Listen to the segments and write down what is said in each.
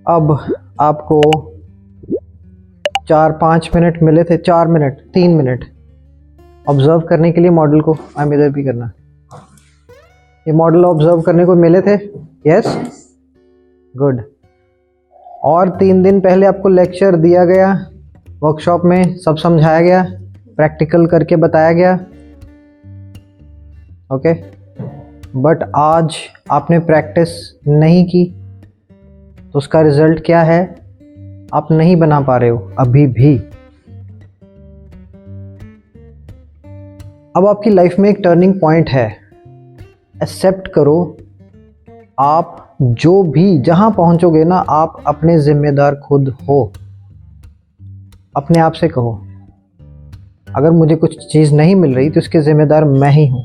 अब आपको 4-5 मिनट मिले थे, 4 मिनट 3 मिनट ऑब्जर्व करने के लिए मॉडल को। हम इधर भी करना, ये मॉडल ऑब्जर्व करने को मिले थे। Yes, good. और 3 दिन पहले आपको लेक्चर दिया गया, वर्कशॉप में सब समझाया गया, प्रैक्टिकल करके बताया गया। ओके, बट आज आपने प्रैक्टिस नहीं की, तो उसका रिजल्ट क्या है? आप नहीं बना पा रहे हो अभी भी। अब आपकी लाइफ में एक टर्निंग पॉइंट है। एक्सेप्ट करो, आप जो भी जहां पहुंचोगे ना, आप अपने जिम्मेदार खुद हो। अपने आप से कहो, अगर मुझे कुछ चीज़ नहीं मिल रही तो इसके जिम्मेदार मैं ही हूं।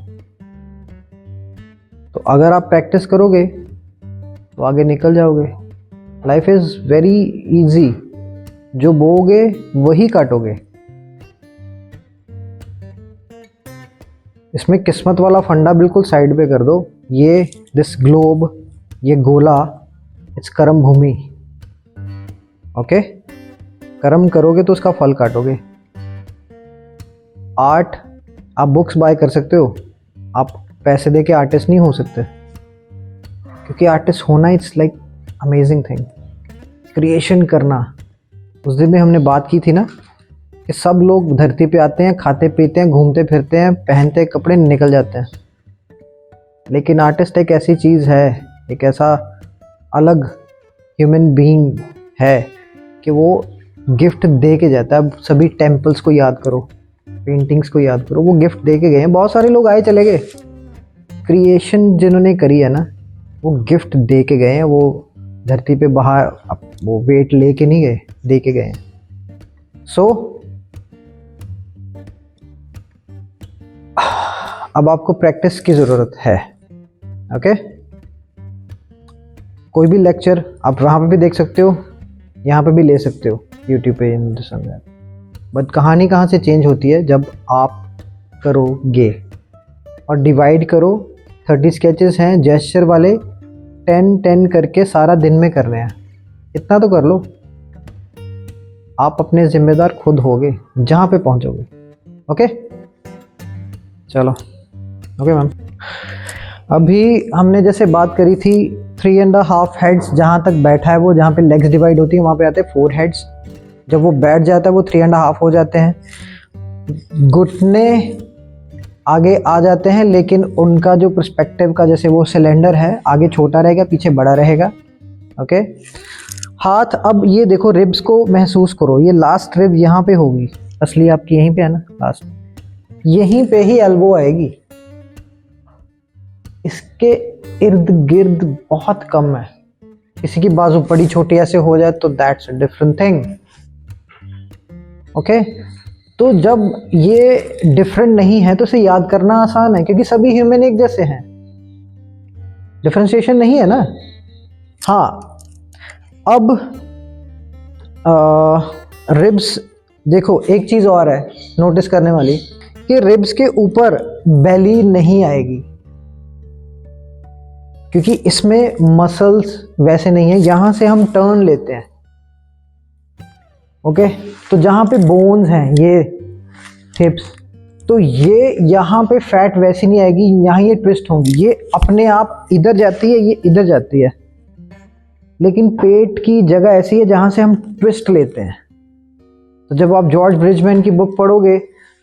तो अगर आप प्रैक्टिस करोगे तो आगे निकल जाओगे। लाइफ इज़ वेरी इजी, जो बोओगे वही काटोगे। इसमें किस्मत वाला फंडा बिल्कुल साइड पे कर दो। ये दिस ग्लोब, ये गोला, इट्स कर्म भूमि। ओके, कर्म करोगे तो उसका फल काटोगे। आर्ट, आप बुक्स बाय कर सकते हो, आप पैसे दे के आर्टिस्ट नहीं हो सकते, क्योंकि आर्टिस्ट होना it's like amazing thing. Creation करना, उस दिन में हमने बात की थी ना कि सब लोग धरती पे आते हैं, खाते पीते हैं, घूमते फिरते हैं, पहनते कपड़े, निकल जाते हैं। लेकिन आर्टिस्ट एक ऐसी चीज़ है, एक ऐसा अलग ह्यूमन बीइंग है कि वो गिफ्ट दे के जाता है। अब सभी टेम्पल्स को याद करो, पेंटिंग्स को याद करो, वो गिफ्ट दे के गए हैं। बहुत सारे लोग आए चले गए, क्रिएशन जिन्होंने करी है ना, वो गिफ्ट दे के गए हैं। वो धरती पे बाहर वो वेट लेके नहीं गए, दे के गए हैं। सो अब आपको प्रैक्टिस की ज़रूरत है। ओके, कोई भी लेक्चर आप वहाँ पे भी देख सकते हो, यहाँ पे भी ले सकते हो, यूट्यूब पे, बट कहानी कहाँ से चेंज होती है? जब आप करोगे। और डिवाइड करो, 30 स्केचेस हैं जेस्चर वाले, 10-10 करके सारा दिन में कर रहे हैं। इतना तो कर लो, आप अपने जिम्मेदार खुद होगे जहाँ पे पहुँचोगे। ओके, चलो। ओके मैम, अभी हमने जैसे बात करी थी 3.5 हेड्स, जहाँ तक बैठा है वो, जहाँ पे लेग्स डिवाइड होती है वहाँ पे आते हैं 4 हेड्स। जब वो बैठ जाता है वो 3.5 हो जाते हैं। घुटने आगे आ जाते हैं, लेकिन उनका जो पर्सपेक्टिव का, जैसे वो सिलेंडर है, आगे छोटा रहेगा, पीछे बड़ा रहेगा। ओके, हाथ, अब ये देखो, रिब्स को महसूस करो। ये लास्ट रिब यहाँ पे होगी, असली आपकी यहीं पे है ना, लास्ट, यहीं पे ही एल्बो आएगी। इसके इर्द गिर्द बहुत कम है। किसी की बाजू बड़ी छोटी ऐसे हो जाए तो that's a different thing. Okay, तो जब ये डिफरेंट नहीं है तो इसे याद करना आसान है, क्योंकि सभी ह्यूमन एक जैसे हैं, डिफरेंशिएशन नहीं है ना। हाँ, अब रिब्स देखो, एक चीज़ और है नोटिस करने वाली, कि रिब्स के ऊपर बेली नहीं आएगी, क्योंकि इसमें मसल्स वैसे नहीं है। यहाँ से हम टर्न लेते हैं। ओके, तो जहाँ पे बोन्स हैं, ये हिप्स, तो ये यहाँ पे फैट वैसी नहीं आएगी, यहाँ ये ट्विस्ट होंगी। ये अपने आप इधर जाती है, ये इधर जाती है, लेकिन पेट की जगह ऐसी है जहाँ से हम ट्विस्ट लेते हैं। तो जब आप जॉर्ज ब्रिजमैन की बुक पढ़ोगे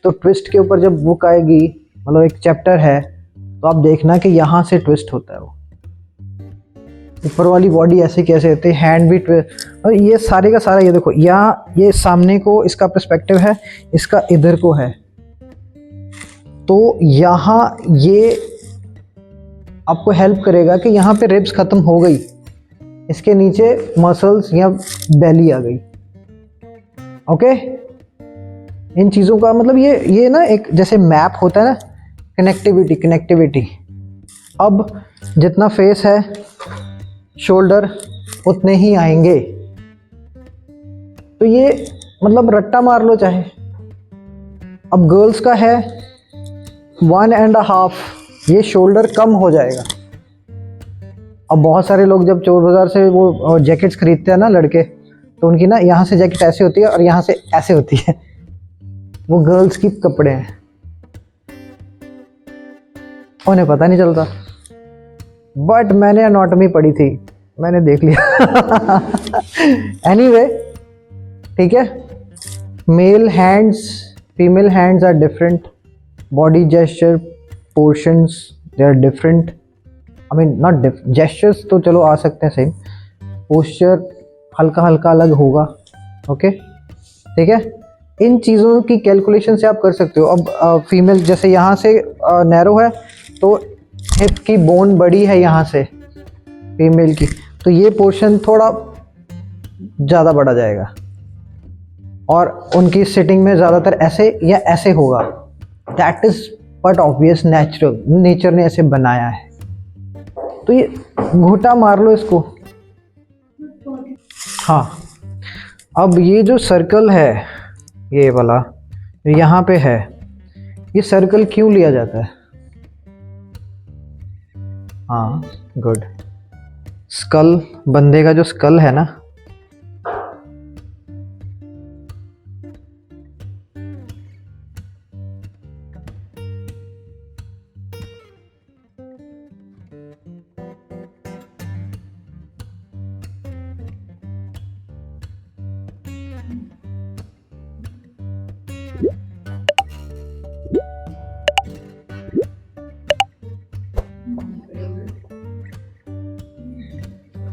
तो ट्विस्ट के ऊपर जब बुक आएगी, मतलब एक चैप्टर है, तो आप देखना कि यहाँ से ट्विस्ट होता है। वो ऊपर वाली बॉडी ऐसे कैसे होती है, हैंड भी ट्विस्ट, और ये सारे का सारा, ये देखो, यहाँ ये सामने को इसका पर्सपेक्टिव है, इसका इधर को है। तो यहाँ ये आपको हेल्प करेगा कि यहाँ पे रिब्स खत्म हो गई, इसके नीचे मसल्स या बेली आ गई। ओके, इन चीज़ों का मतलब ये ना एक जैसे मैप होता है ना, कनेक्टिविटी। अब जितना फेस है, शोल्डर उतने ही आएंगे। तो ये मतलब रट्टा मार लो चाहे। अब गर्ल्स का है 1.5, ये शोल्डर कम हो जाएगा। अब बहुत सारे लोग जब चोर बाजार से वो जैकेट्स खरीदते हैं ना लड़के, तो उनकी ना यहाँ से जैकेट ऐसे होती है और यहाँ से ऐसे होती है, वो गर्ल्स की कपड़े हैं, उन्हें पता नहीं चलता। बट मैंने एनाटॉमी पढ़ी थी, मैंने देख लिया। एनीवे, ठीक है। Male hands, female hands are different, body gesture portions they are different. I mean not gestures तो चलो आ सकते हैं सेम, पोस्चर हल्का हल्का अलग होगा। ओके, ठीक है। इन चीज़ों की कैलकुलेशन से आप कर सकते हो। अब फीमेल जैसे यहाँ से नैरो है तो हिप की बोन बड़ी है यहाँ से फीमेल की, तो ये पोर्शन थोड़ा ज़्यादा बढ़ा जाएगा और उनकी सिटिंग में ज़्यादातर ऐसे या ऐसे होगा। That is but obvious, natural, nature ने ऐसे बनाया है। तो ये घूंटा मार लो इसको। हाँ, अब ये जो सर्कल है, ये वाला जो यहाँ पे है, ये सर्कल क्यों लिया जाता है? हाँ, गुड। स्कल, बंदे का जो स्कल है ना,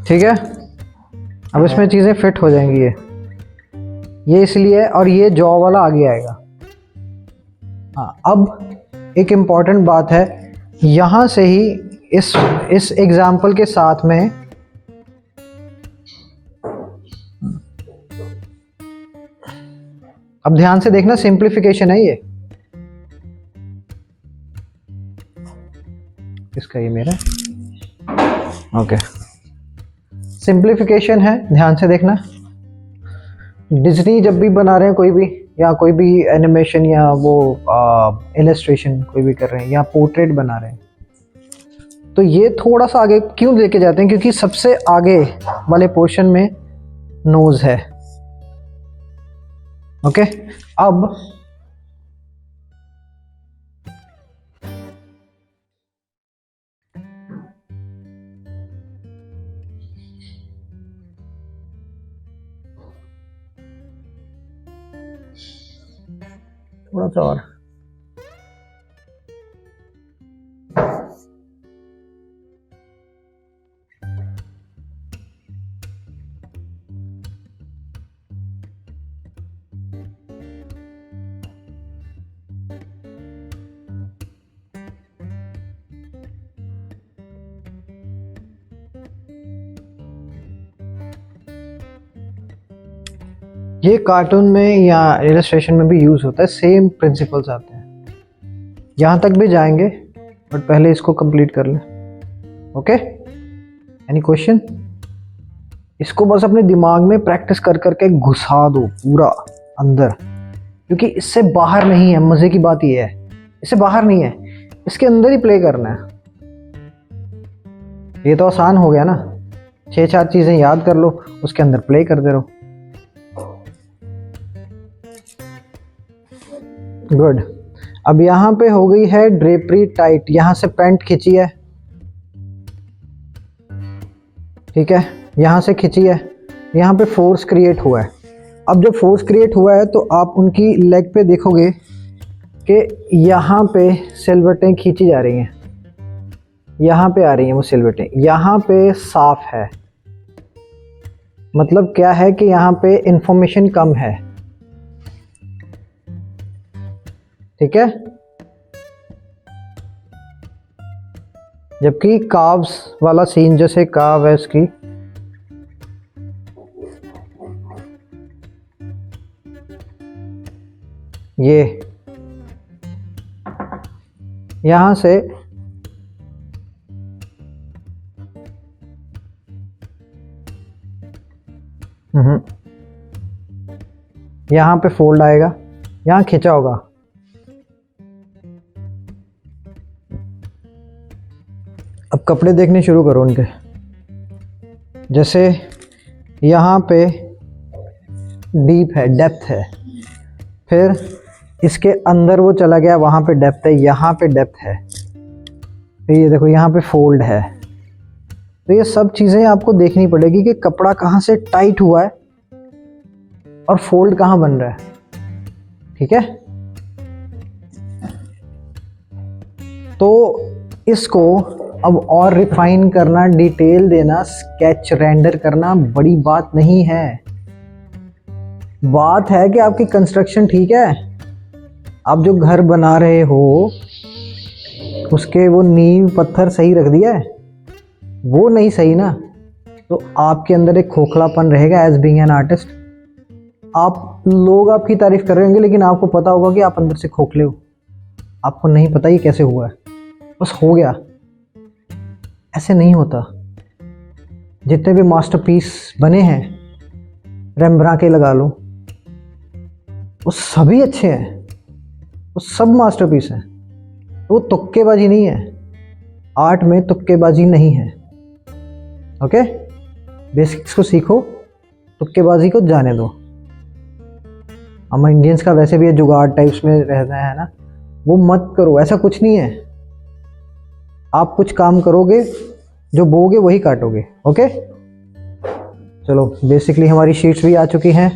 ठीक है। अब इसमें चीज़ें फिट हो जाएंगी। ये इसलिए, और ये जॉ वाला आगे आएगा। हाँ, अब एक इम्पॉर्टेंट बात है, यहाँ से ही इस एग्जाम्पल के साथ में अब ध्यान से देखना, सिंप्लीफिकेशन है ये। इसका ये मेरा, ओके, सिंप्लीफिकेशन है, ध्यान से देखना। डिज्नी जब भी बना रहे हैं कोई भी, या कोई भी एनिमेशन या वो इलस्ट्रेशन कोई भी कर रहे हैं, या पोर्ट्रेट बना रहे हैं, तो ये थोड़ा सा आगे क्यों लेके जाते हैं? क्योंकि सबसे आगे वाले पोर्शन में नोज है। ओके, अब थोड़ा सा और, ये कार्टून में या इलस्ट्रेशन में भी यूज होता है, सेम प्रिंसिपल्स आते हैं। यहाँ तक भी जाएंगे, बट पहले इसको कंप्लीट कर लें। Okay, any question? इसको बस अपने दिमाग में प्रैक्टिस कर करके घुसा दो पूरा अंदर, क्योंकि इससे बाहर नहीं है। मजे की बात ये है, इससे बाहर नहीं है, इसके अंदर ही प्ले करना है। ये तो आसान हो गया ना, 6-4 चीजें याद कर लो, उसके अंदर प्ले करते रहो। गुड। अब यहाँ पे हो गई है ड्रेपरी टाइट, यहाँ से पैंट खिंची है, ठीक है, यहाँ से खिंची है, यहाँ पे फोर्स क्रिएट हुआ है। अब जब फोर्स क्रिएट हुआ है तो आप उनकी लेग पे देखोगे कि यहाँ पे सिलवटें खींची जा रही हैं, यहाँ पे आ रही हैं वो सिलवटें, यहाँ पे साफ है। मतलब क्या है कि यहाँ पे इंफॉर्मेशन कम है, ठीक है। जबकि काव्स वाला सीन, जैसे काव है इसकी, ये यहां से यहां पे फोल्ड आएगा, यहां खिंचा होगा। अब कपड़े देखने शुरू करो उनके, जैसे यहाँ पे डीप है, डेप्थ है, फिर इसके अंदर वो चला गया, वहाँ पे डेप्थ है, यहाँ पे डेप्थ है, फिर ये देखो यहाँ पे फोल्ड है। तो ये सब चीज़ें आपको देखनी पड़ेगी कि कपड़ा कहाँ से टाइट हुआ है और फोल्ड कहाँ बन रहा है। ठीक है, तो इसको अब और रिफाइन करना, डिटेल देना, स्केच रेंडर करना बड़ी बात नहीं है। बात है कि आपकी कंस्ट्रक्शन ठीक है, आप जो घर बना रहे हो उसके वो नींव पत्थर सही रख दिया है, वो नहीं सही ना, तो आपके अंदर एक खोखलापन रहेगा एज बीइंग एन आर्टिस्ट। आप लोग आपकी तारीफ कर रहे होंगे लेकिन आपको पता होगा कि आप अंदर से खोखले हो, आपको नहीं पता ये कैसे हुआ है, बस हो गया। ऐसे नहीं होता। जितने भी मास्टरपीस बने हैं, रेम्ब्रांट के लगा लो, वो सभी अच्छे हैं, वो सब मास्टरपीस हैं। वो तुक्केबाजी नहीं है, आर्ट में तुक्केबाजी नहीं है। ओके, बेसिक्स को सीखो, तुक्केबाजी को जाने दो। हम इंडियंस का वैसे भी ये जुगाड़ टाइप्स में रहता है ना, वो मत करो, ऐसा कुछ नहीं है। आप कुछ काम करोगे, जो बोगे वही काटोगे। ओके, चलो बेसिकली हमारी शीट्स भी आ चुकी हैं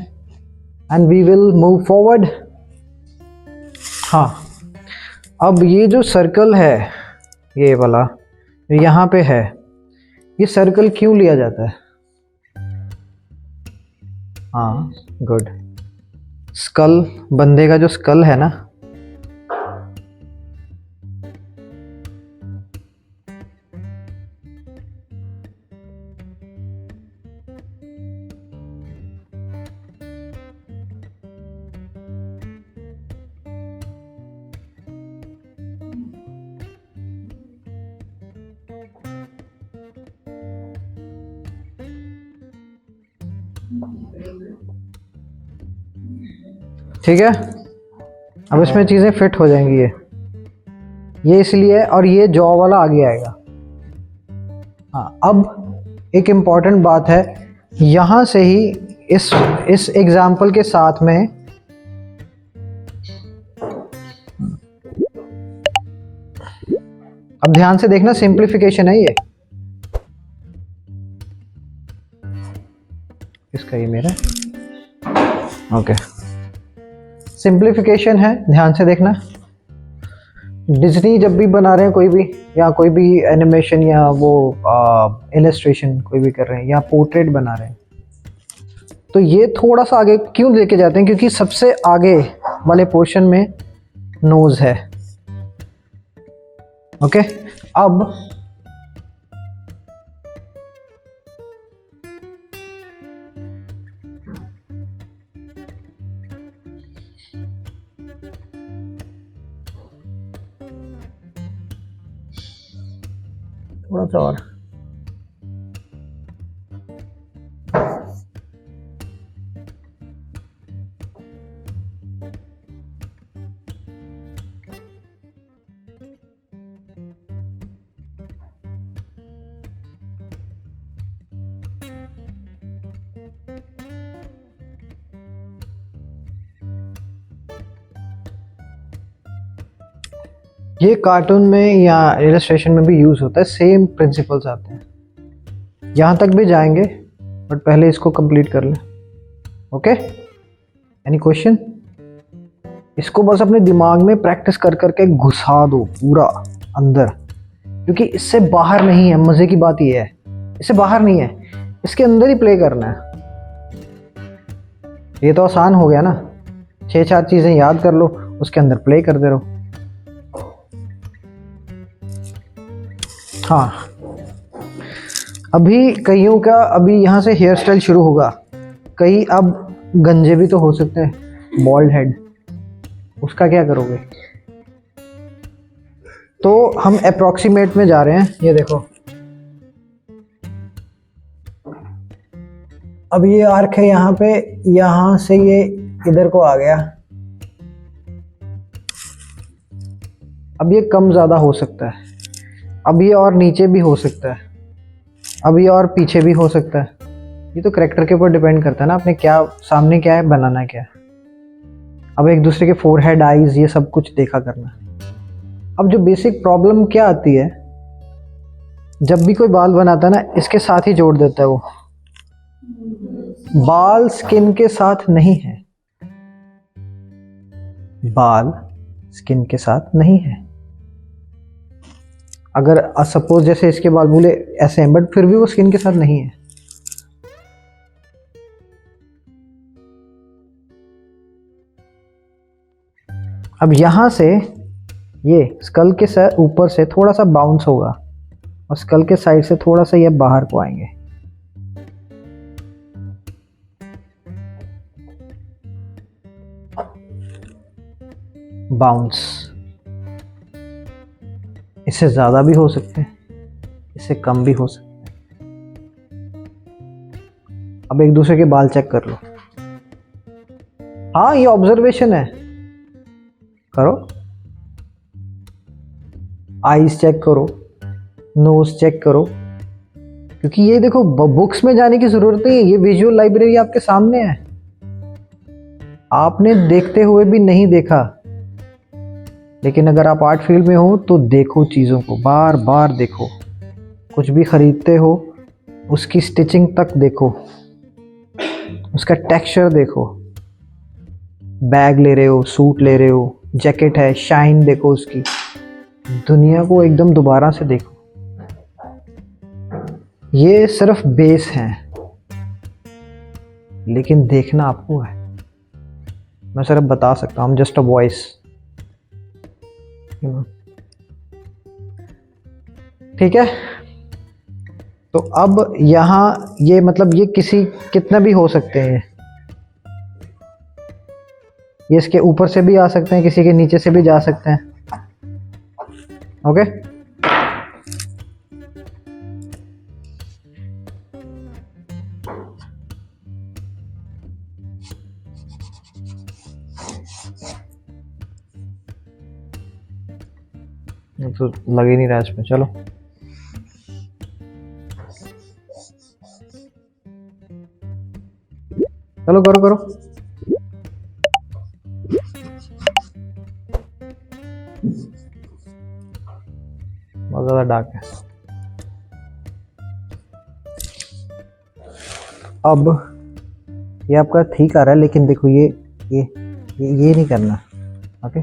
and we will move forward. हाँ, अब ये जो सर्कल है, ये वाला यहाँ पे है, ये सर्कल क्यों लिया जाता है? हाँ गुड, स्कल, बंदे का जो स्कल है ना, ठीक है। अब इसमें चीज़ें फिट हो जाएंगी। ये इसलिए, और ये जॉ वाला आगे आएगा। हाँ, अब एक इम्पॉर्टेंट बात है, यहाँ से ही इस एग्जाम्पल के साथ में अब ध्यान से देखना, सिंप्लीफिकेशन है ये। इसका ये मेरा, ओके, सिंप्लीफिकेशन है, ध्यान से देखना। डिज्नी जब भी बना रहे हैं कोई भी, या कोई भी एनिमेशन या वो इलस्ट्रेशन कोई भी कर रहे हैं, या पोर्ट्रेट बना रहे हैं, तो ये थोड़ा सा आगे क्यों लेके जाते हैं? क्योंकि सबसे आगे वाले पोर्शन में नोज है। ओके, अब थोड़ा सा और, ये कार्टून में या इलस्ट्रेशन में भी यूज होता है, सेम प्रिंसिपल्स आते हैं। यहाँ तक भी जाएंगे, बट पहले इसको कंप्लीट कर लें। Okay, any question? इसको बस अपने दिमाग में प्रैक्टिस कर करके घुसा दो पूरा अंदर, क्योंकि इससे बाहर नहीं है। मजे की बात ये है, इससे बाहर नहीं है, इसके अंदर ही प्ले करना है। ये तो आसान हो गया ना, 6-4 चीजें याद कर लो, उसके अंदर प्ले करते रहो। हाँ, अभी कईयों का अभी यहाँ से हेयर स्टाइल शुरू होगा। कई अब गंजे भी तो हो सकते हैं, बॉल्ड हेड, उसका क्या करोगे? तो हम अप्रोक्सीमेट में जा रहे हैं। ये देखो, अब ये आर्क है यहाँ पे, यहाँ से ये इधर को आ गया। अब ये कम ज़्यादा हो सकता है, अब ये और नीचे भी हो सकता है। अब ये और पीछे भी हो सकता है, ये तो करेक्टर के ऊपर डिपेंड करता है ना, आपने क्या सामने क्या है, बनाना क्या है। अब एक दूसरे के फोरहेड, आईज, ये सब कुछ देखा करना। अब जो बेसिक प्रॉब्लम क्या आती है, जब भी कोई बाल बनाता है ना, इसके साथ ही जोड़ देता है वो। बाल स्किन के साथ नहीं है, बाल स्किन के साथ नहीं है। अगर सपोज जैसे इसके बाल बोले ऐसे हैं, बट फिर भी वो स्किन के साथ नहीं है। अब यहां से ये स्कल के ऊपर से थोड़ा सा बाउंस होगा और स्कल के साइड से थोड़ा सा ये बाहर को आएंगे। बाउंस, इससे ज्यादा भी हो सकते हैं, इससे कम भी हो सकते हैं। अब एक दूसरे के बाल चेक कर लो। हाँ, ये ऑब्जर्वेशन है, करो। आईज चेक करो, नोज चेक करो, क्योंकि ये देखो बुक्स में जाने की जरूरत नहीं है, ये विजुअल लाइब्रेरी आपके सामने है। आपने देखते हुए भी नहीं देखा, लेकिन अगर आप आर्ट फील्ड में हो तो देखो, चीज़ों को बार बार देखो। कुछ भी खरीदते हो उसकी स्टिचिंग तक देखो, उसका टेक्सचर देखो। बैग ले रहे हो, सूट ले रहे हो, जैकेट है, शाइन देखो उसकी। दुनिया को एकदम दोबारा से देखो। ये सिर्फ बेस है, लेकिन देखना आपको है। मैं सिर्फ बता सकता हूँ, जस्ट अ वॉइस। ठीक है, तो अब यहाँ ये मतलब ये कितना भी हो सकते हैं। ये इसके ऊपर से भी आ सकते हैं, किसी के नीचे से भी जा सकते हैं। ओके, तो लग ही नहीं रहा इसमें। चलो चलो, करो करो। बहुत ज्यादा डार्क है। अब ये आपका ठीक आ रहा है, लेकिन देखो ये नहीं करना। ओके,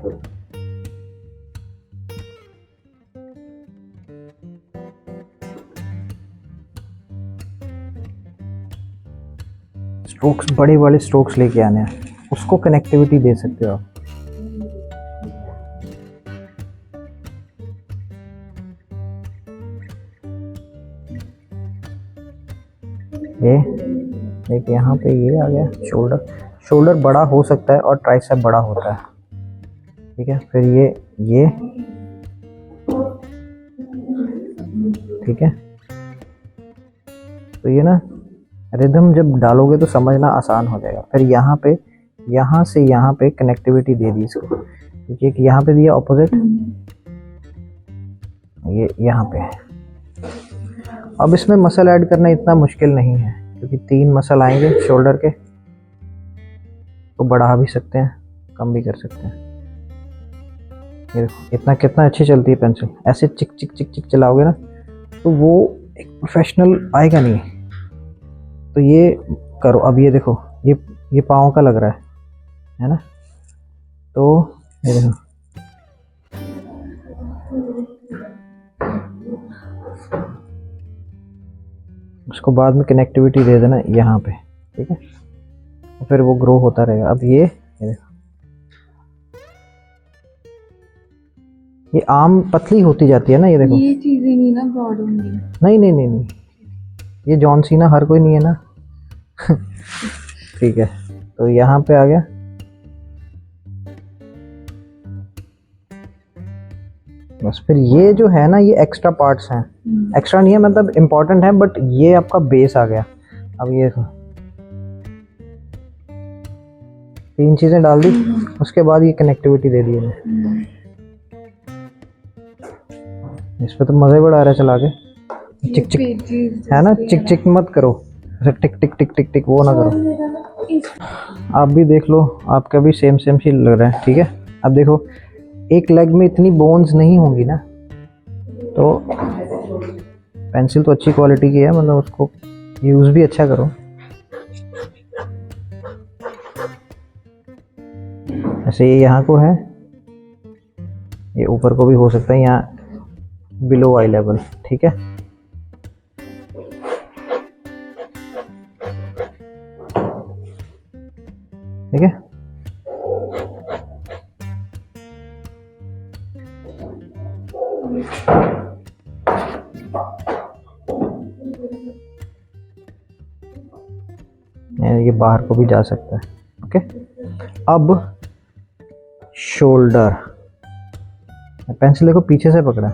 स्ट्रोक्स, बड़े वाले स्ट्रोक्स लेके आने हैं, उसको कनेक्टिविटी दे सकते हो आप। ये एक यहाँ पे ये आ गया शोल्डर बड़ा हो सकता है और ट्राइसेप बड़ा होता है। ठीक है, फिर ये ठीक है। तो ये ना रिदम जब डालोगे तो समझना आसान हो जाएगा। फिर यहाँ से यहाँ पे कनेक्टिविटी दे दी इसको, क्योंकि एक यहाँ पे दिया ऑपोजिट, ये यहाँ पे। अब इसमें मसल ऐड करना इतना मुश्किल नहीं है, क्योंकि 3 मसल आएंगे शोल्डर के, तो बढ़ा भी सकते हैं, कम भी कर सकते हैं। ये देखो इतना कितना अच्छी चलती है पेंसिल। ऐसे चिक चिक चिक चिक चलाओगे ना तो वो एक प्रोफेशनल आएगा नहीं। तो ये करो। अब ये देखो, ये पाँव का लग रहा है ना, तो ये देखो उसको बाद में कनेक्टिविटी दे देना यहाँ पे। ठीक है, तो फिर वो ग्रो होता रहेगा। अब ये देखो, ये आम पतली होती जाती है ना, ये देखो। ये चीजें नहीं ना ब्रॉड होंगी। नहीं नहीं नहीं नहीं, ये जॉन सीना हर कोई नहीं है ना। ठीक है, तो यहाँ पे आ गया। बस फिर ये जो है ना, ये एक्स्ट्रा पार्ट्स हैं। एक्स्ट्रा नहीं है मतलब इम्पोर्टेंट है, बट ये आपका बेस आ गया। अब ये 3 चीजें डाल दी, उसके बाद ये कनेक्टिविटी दे दी है। इस पे तो मजा ही बड़ा आ रहा है चला के। चिक चिक है ना, चिक चिक मत करो, ऐसे टिक टिक टिक टिक टिक वो ना करो। आप भी देख लो, आपका भी सेम सेम सी लग रहा है, ठीक है। अब देखो एक लेग में इतनी बोन्स नहीं होंगी ना, तो पेंसिल तो अच्छी क्वालिटी की है, मतलब उसको यूज़ भी अच्छा करो। ऐसे ये यहाँ को है, ये ऊपर को भी हो सकता है, यहाँ बिलो आई लेवल, ठीक है। ठीक है, ये बाहर को भी जा सकता है, ओके। अब शोल्डर, पेंसिल देखो पीछे से पकड़ा,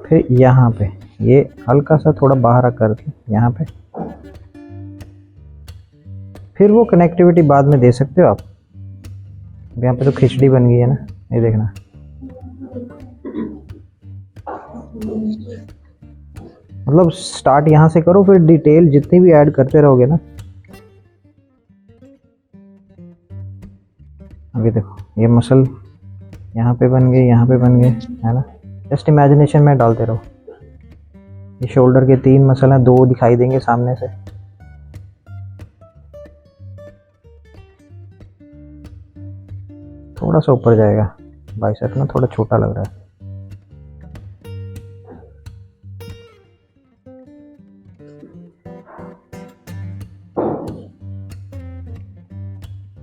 फिर यहाँ पे ये हल्का सा थोड़ा बाहर कर के यहाँ पे, फिर वो कनेक्टिविटी बाद में दे सकते हो आप। यहाँ पे तो खिचड़ी बन गई है ना, ये देखना। मतलब स्टार्ट यहाँ से करो, फिर डिटेल जितनी भी ऐड करते रहोगे ना। अभी देखो ये मसल यहाँ पे बन गए, यहाँ पे बन गए, है ना। जस्ट इमेजिनेशन में डालते रहो। ये शोल्डर के 3 मसल हैं, 2 दिखाई देंगे सामने से। थोड़ा सा ऊपर जाएगा, बाइसेप ना थोड़ा छोटा लग रहा है।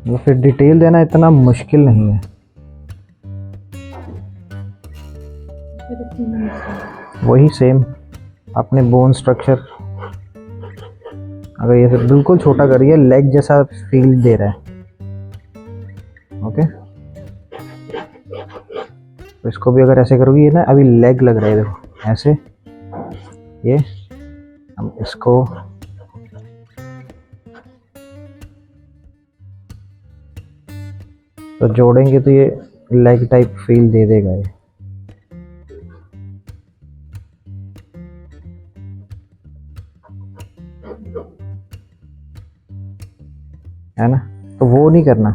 वो फिर डिटेल देना इतना मुश्किल नहीं है। वही सेम अपने बोन स्ट्रक्चर, अगर ये बिल्कुल छोटा करिए, लेग जैसा फील दे रहा है, ओके। तो इसको भी अगर ऐसे करोगे, ये ना अभी लेग लग रहा है, देखो ऐसे, ये हम इसको तो जोड़ेंगे तो ये लेग टाइप फील दे देगा ये। है ना, तो वो नहीं करना।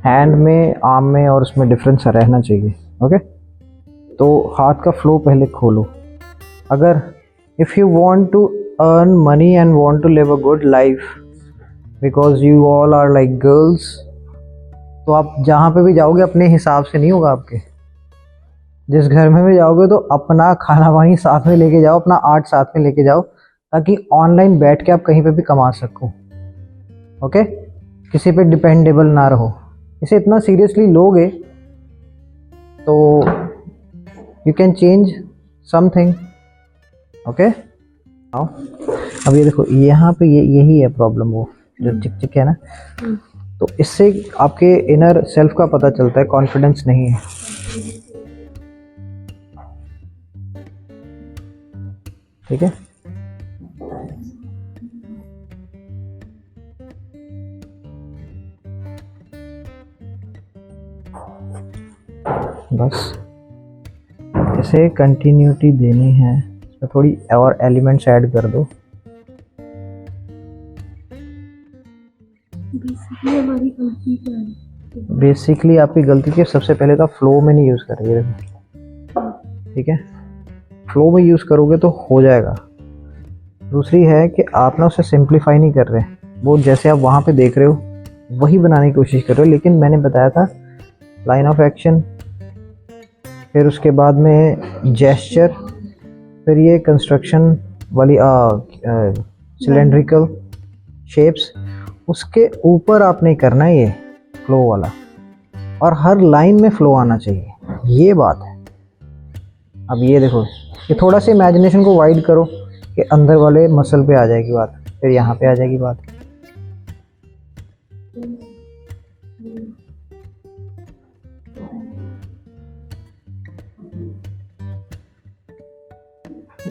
हैंड में, आर्म में और उसमें डिफरेंस रहना चाहिए, ओके। तो हाथ का फ्लो पहले खोलो। अगर if you want to earn money and want to live a good life, because you all are like girls, तो आप जहाँ पे भी जाओगे अपने हिसाब से नहीं होगा आपके। जिस घर में भी जाओगे तो अपना खाना पानी साथ में लेके जाओ, अपना आर्ट साथ में लेके जाओ, ताकि ऑनलाइन बैठ के आप कहीं पे भी कमा सको, ओके। किसी पे डिपेंडेबल ना रहो। इसे इतना सीरियसली लोगे तो you can change something, okay. आओ, अब ये देखो यहाँ पे यही है प्रॉब्लम, वो जो चिक चिक है ना, तो इससे आपके इनर सेल्फ का पता चलता है, कॉन्फिडेंस नहीं है। ठीक है, बस इसे कंटिन्यूटी देनी है, इसमें थोड़ी और एलिमेंट्स ऐड कर दो। बेसिकली हमारी गलती क्या है? बेसिकली आपकी गलती के सबसे पहले तो फ्लो में नहीं यूज़ कर रही है, ठीक है। फ्लो में यूज़ करोगे तो हो जाएगा। दूसरी है कि आप ना उसे सिंप्लीफाई नहीं कर रहे, वो जैसे आप वहाँ पे देख रहे हो वही बनाने की कोशिश कर रहे हो। लेकिन मैंने बताया था लाइन ऑफ एक्शन, फिर उसके बाद में जेस्चर, फिर ये कंस्ट्रक्शन वाली सिलेंड्रिकल शेप्स, उसके ऊपर आपने करना है ये फ्लो वाला, और हर लाइन में फ्लो आना चाहिए, ये बात है। अब ये देखो, ये थोड़ा सा इमेजिनेशन को वाइड करो कि अंदर वाले मसल पे आ जाएगी बात, फिर यहाँ पे आ जाएगी बात।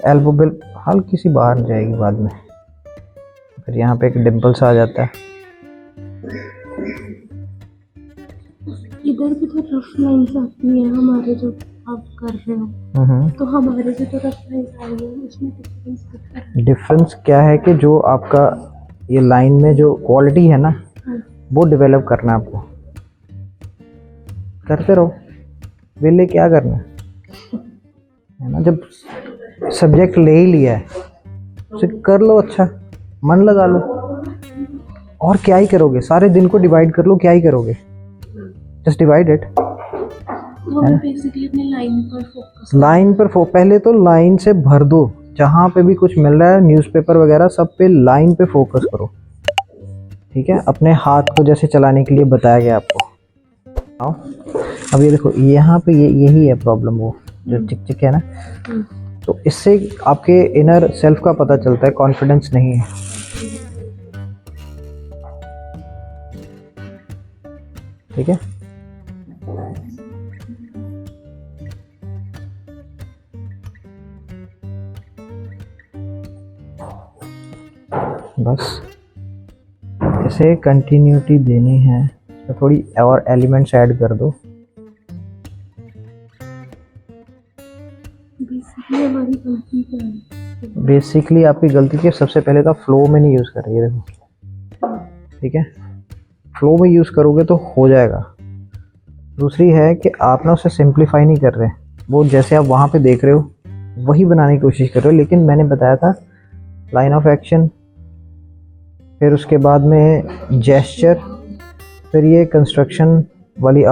एल्बो बिल हल्की सी बाहर जाएगी बाद में, फिर यहाँ पे एक डिम्पल सा आ जाता है। इधर भी तो रफ लाइंस आती हैं हमारे, जो आप कर रहे हो तो हमारे जो रेफरेंस आई है उसमें डिफरेंस दिख रहा है। डिफरेंस क्या है कि जो आपका ये लाइन में जो क्वालिटी है ना, हाँ, वो डेवलप करना है आपको। करते रहो, वेले क्या करना है ना। जब सब्जेक्ट ले ही लिया है उसे कर लो, अच्छा मन लगा लो। और क्या ही करोगे, सारे दिन को डिवाइड कर लो, क्या ही करोगे, जस्ट डिवाइड इट। तो हमें बेसिकली अपनी लाइन पर फोकस लाइन पर पहले तो लाइन से भर दो, जहाँ पे भी कुछ मिल रहा है न्यूज़पेपर वगैरह सब पे लाइन पे फोकस करो, ठीक है। अपने हाथ को जैसे चलाने के लिए बताया गया आपको। आओ अब ये देखो, यहाँ पे यही है प्रॉब्लम, वो जो चिक चिक है ना, तो इससे आपके इनर सेल्फ का पता चलता है, कॉन्फिडेंस नहीं है, ठीक है। बस इसे कंटिन्यूटी देनी है, तो थोड़ी और एलिमेंट्स ऐड कर दो। बेसिकली हमारी गलती क्या है? बेसिकली आपकी गलती की सबसे पहले तो फ्लो में नहीं यूज़ कर रही है, देखो, ठीक है। फ्लो में यूज़ करोगे तो हो जाएगा। दूसरी है कि आप ना उसे सिंप्लीफाई नहीं कर रहे, वो जैसे आप वहाँ पे देख रहे हो वही बनाने की कोशिश कर रहे हो। लेकिन मैंने बताया था लाइन ऑफ एक्शन, फिर उसके बाद में जेस्चर, फिर ये कंस्ट्रक्शन वाली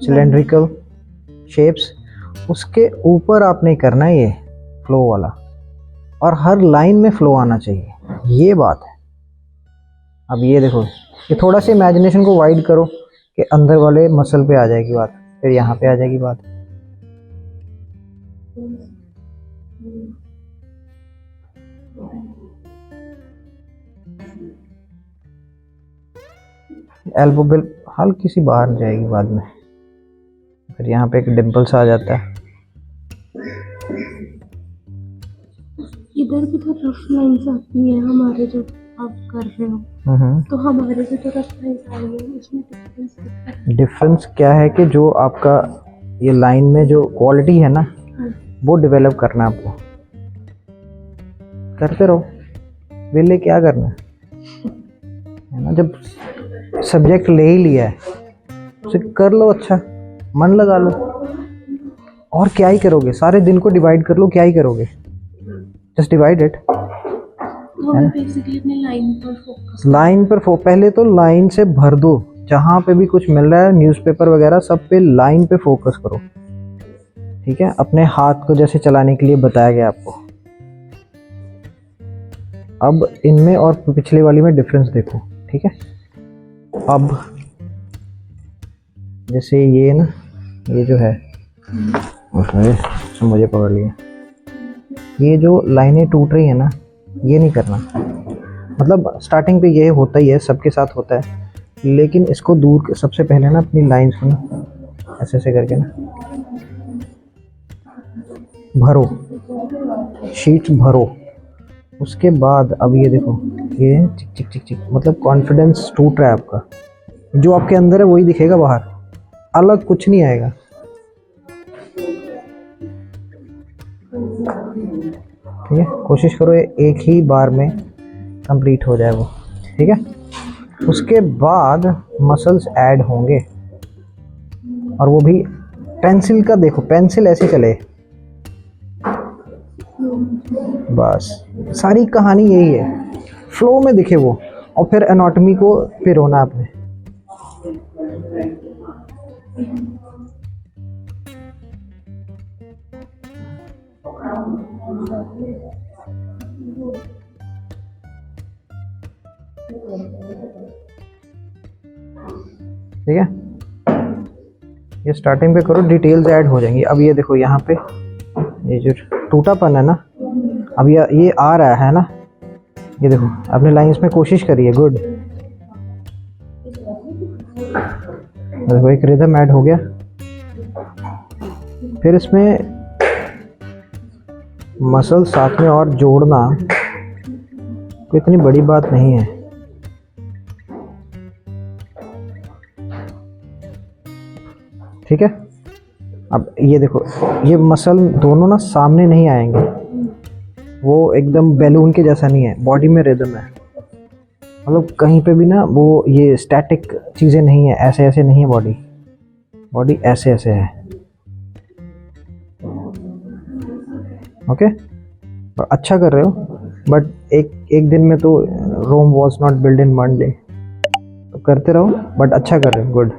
सिलेंड्रिकल शेप्स, उसके ऊपर आपने करना है ये फ्लो वाला, और हर लाइन में फ्लो आना चाहिए, ये बात है। अब ये देखो, ये थोड़ा सा इमेजिनेशन को वाइड करो कि अंदर वाले मसल पे आ जाएगी बात, फिर यहाँ पे आ जाएगी बात। एल्बो बिल हल्की सी बाहर जाएगी बाद में, फिर यहाँ पे एक डिम्पल सा आ जाता है। इधर भी तो रफ लाइंस आती हैं हमारे जो आप कर रहे हो तो हमारे जो रेफरेंस आई है उसमें डिफरेंस दिख रहा है। डिफरेंस क्या है कि जो आपका ये लाइन में जो क्वालिटी है ना, हाँ, वो डेवलप करना है आपको। करते रहो, वेले क्या करना है ना। जब सब्जेक्ट ले ही लिया है उसे कर लो, अच्छा मन लगा लो। और क्या ही करोगे, सारे दिन को डिवाइड कर लो, क्या ही करोगे, जस्ट डिवाइड इट। तो हमें बेसिकली अपनी लाइन पर फोकस लाइन पर पहले तो लाइन से भर दो, जहाँ पे भी कुछ मिल रहा है न्यूज़पेपर वगैरह सब पे लाइन पे फोकस करो, ठीक है। अपने हाथ को जैसे चलाने के लिए बताया गया आपको। अब इनमें और पिछले वाली में डिफरेंस देखो, ठीक है। अब जैसे ये ना, ये जो है मुझे पकड़ लिया, ये जो लाइनें टूट रही है ना, ये नहीं करना। मतलब स्टार्टिंग पे ये होता ही है, सबके साथ होता है, लेकिन इसको दूर सबसे पहले ना अपनी लाइंस को ना ऐसे ऐसे करके ना भरो, शीट्स भरो। उसके बाद अब ये देखो, ये चिक चिक चिक चिक, मतलब कॉन्फिडेंस टूट रहा है आपका। जो आपके अंदर है वही दिखेगा बाहर, अलग कुछ नहीं आएगा, ठीक है। कोशिश करो एक ही बार में कंप्लीट हो जाए वो, ठीक है। उसके बाद मसल्स ऐड होंगे, और वो भी पेंसिल का देखो, पेंसिल ऐसे चले, बस सारी कहानी यही है, फ्लो में दिखे वो। और फिर एनाटॉमी को पिरोना आपने। ठीक है, ये स्टार्टिंग पे करो, डिटेल्स ऐड हो जाएंगी। अब ये देखो, यहाँ पे ये जो टूटापन है ना, अब ये आ रहा है ना, ये देखो अपने लाइंस में कोशिश करिए, गुड। देखो एक रिदम ऐड हो गया। फिर इसमें मसल साथ में और जोड़ना कोई इतनी बड़ी बात नहीं है, ठीक है। अब ये देखो, ये मसल दोनों ना सामने नहीं आएंगे, वो एकदम बैलून के जैसा नहीं है, बॉडी में रिदम है, मतलब कहीं पे भी ना वो ये स्टैटिक चीज़ें नहीं है, ऐसे ऐसे नहीं है बॉडी, बॉडी ऐसे ऐसे है। ओके, अच्छा कर रहे हो, बट एक दिन में तो Rome was not build in one day, तो करते रहो, बट अच्छा कर रहे हो, गुड।